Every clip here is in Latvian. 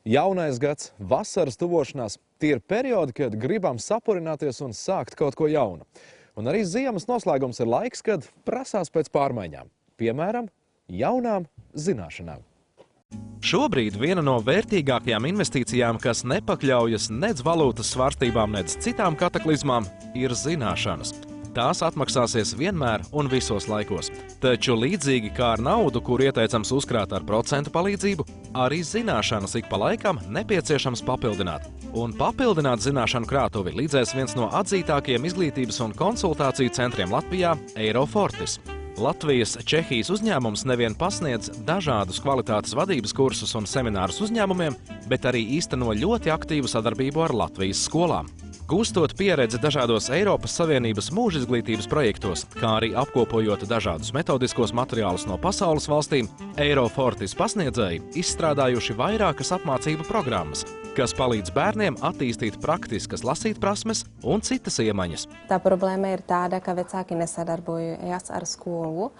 Jaunais gads, vasaras tuvošanās – tie ir periodi, kad gribam sapurināties un sākt kaut ko jaunu. Un arī ziemas noslēgums ir laiks, kad prasās pēc pārmaiņām. Piemēram, jaunām zināšanām. Šobrīd viena no vērtīgākajām investīcijām, kas nepakļaujas nedz valūtas svārstībām, nedz citām kataklizmām, ir zināšanas. Tās atmaksāsies vienmēr un visos laikos. Taču līdzīgi kā ar naudu, kur ieteicams uzkrāt ar procentu palīdzību, arī zināšanas ik pa laikam nepieciešams papildināt. Un papildināt zināšanu krātuvi līdzēs viens no atzītākajiem izglītības un konsultāciju centriem Latvijā – Eirofortis. Latvijas Čehijas uzņēmums nevien pasniedz dažādus kvalitātes vadības kursus un seminārus uzņēmumiem, bet arī īsteno ļoti aktīvu sadarbību ar Latvijas skolām. Gūstot pieredzi dažādos Eiropas Savienības mūžizglītības projektos, kā arī apkopojot dažādus metodiskos materiālus no pasaules valstīm, Eirofortis pasniedzēji izstrādājuši vairākas apmācību programmas, kas palīdz bērniem attīstīt praktiskas lasīt prasmes un citas iemaņas. Tā problēma ir tāda, ka vecāki nesadarbojas ar skolu,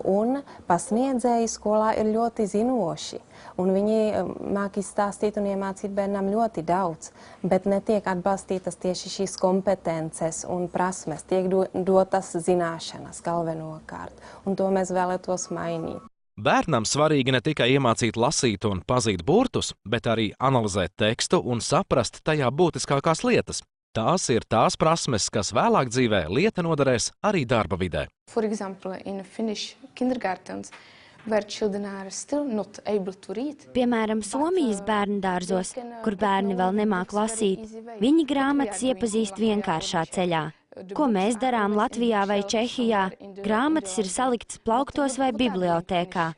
un pasniedzēji skolā ir ļoti zinoši. Un viņi māk izstāstīt un iemācīt bērnam ļoti daudz, bet netiek atbalstītas tieši šīs kompetences un prasmes, tiek dotas zināšanas galvenokārt, un to mēs vēlētos mainīt. Bērnam svarīgi ne tikai iemācīt lasīt un pazīt burtus, bet arī analizēt tekstu un saprast tajā būtiskākās lietas. Tās ir tās prasmes, kas vēlāk dzīvē lieta noderēs arī darba vidē. For example, in Finnish kindergartens, where children are still not able to read. Piemēram, Somijas bērndārzos, kur bērni vēl nemāk lasīt, viņi grāmatas iepazīst vienkāršā ceļā. Ko mēs darām Latvijā vai Čehijā? Grāmatas ir saliktas plauktos vai bibliotēkā.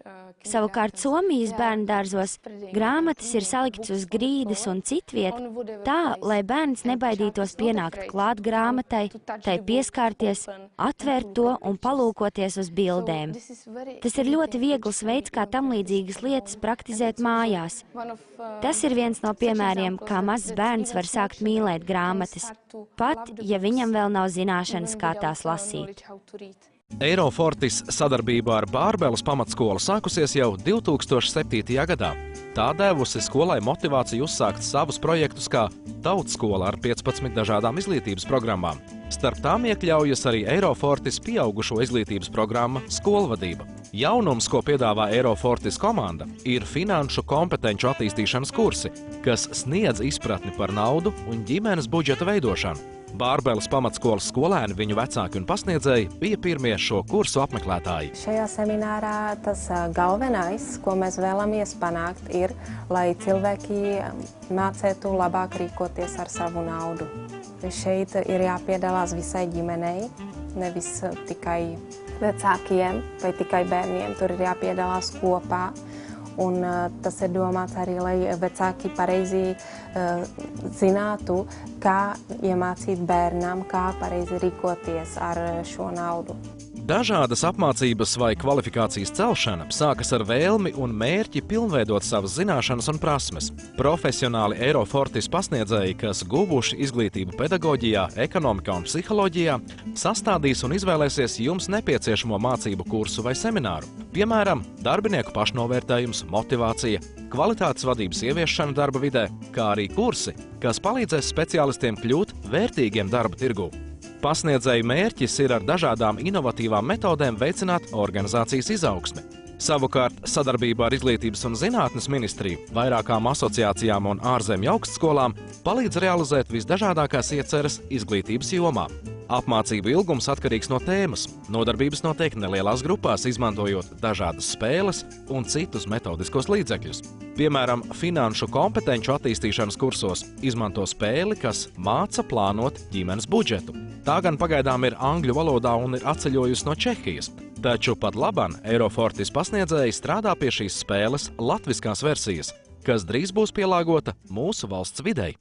Savukārt Somijas bērndārzos grāmatas ir saliktas uz grīdas un citviet, tā, lai bērns nebaidītos pienākt klāt grāmatai, tai pieskārties, atvērt to un palūkoties uz bildēm. Tas ir ļoti viegls veids, kā tamlīdzīgas lietas praktizēt mājās. Tas ir viens no piemēriem, kā mazs bērns var sākt mīlēt grāmatas, pat, ja viņam vēl nav zināšanas, kā tās lasīt. Eirofortis sadarbība ar Bārbeles pamatskolu sākusies jau 2007. gadā. Tā devusi skolai motivāciju uzsākt savus projektus kā tautskola ar 15 dažādām izglītības programmām. Starp tām iekļaujas arī Eirofortis pieaugušo izglītības programma Skolvadība. Jaunums, ko piedāvā Eirofortis komanda, ir finanšu kompetenču attīstīšanas kursi, kas sniedz izpratni par naudu un ģimenes budžeta veidošanu. Bārbeles pamatskolas skolēni, viņu vecāki un pasniedzēji bija pirmie šo kursu apmeklētāji. Šajā seminārā tas galvenais, ko mēs vēlamies panākt, ir, lai cilvēki mācētu labāk rīkoties ar savu naudu. Šeit ir jāpiedalās visai ģimenei, nevis tikai vecākiem vai tikai bērniem, tur ir jāpiedalās kopā. Un tas ir domāts arī, lai vecāki pareizi zinātu, kā iemācīt bērnam, kā pareizi rīkoties ar šo naudu. Dažādas apmācības vai kvalifikācijas celšana sākas ar vēlmi un mērķi pilnveidot savas zināšanas un prasmes. Profesionāli Eirofortis pasniedzēji, kas guvuši izglītību pedagoģijā, ekonomikā un psiholoģijā, sastādīs un izvēlēsies jums nepieciešamo mācību kursu vai semināru. Piemēram, darbinieku pašnovērtējums, motivācija, kvalitātes vadības ieviešana darba vidē, kā arī kursi, kas palīdzēs speciālistiem kļūt vērtīgiem darba tirgū. Pasniedzēju mērķis ir ar dažādām inovatīvām metodēm veicināt organizācijas izaugsmi. Savukārt, sadarbība ar Izglītības un zinātnes ministriju, vairākām asociācijām un ārzemju augstskolām palīdz realizēt visdažādākās ieceres izglītības jomā. Apmācību ilgums atkarīgs no tēmas. Nodarbības notiek nelielās grupās, izmantojot dažādas spēles un citus metodiskos līdzekļus. Piemēram, finanšu kompetenču attīstīšanas kursos izmanto spēli, kas māca plānot ģimenes budžetu. Tā gan pagaidām ir angļu valodā un ir atceļojusi no Čehijas. Taču pat laban Eirofortis pasniedzēji strādā pie šīs spēles latviskās versijas, kas drīz būs pielāgota mūsu valsts videi.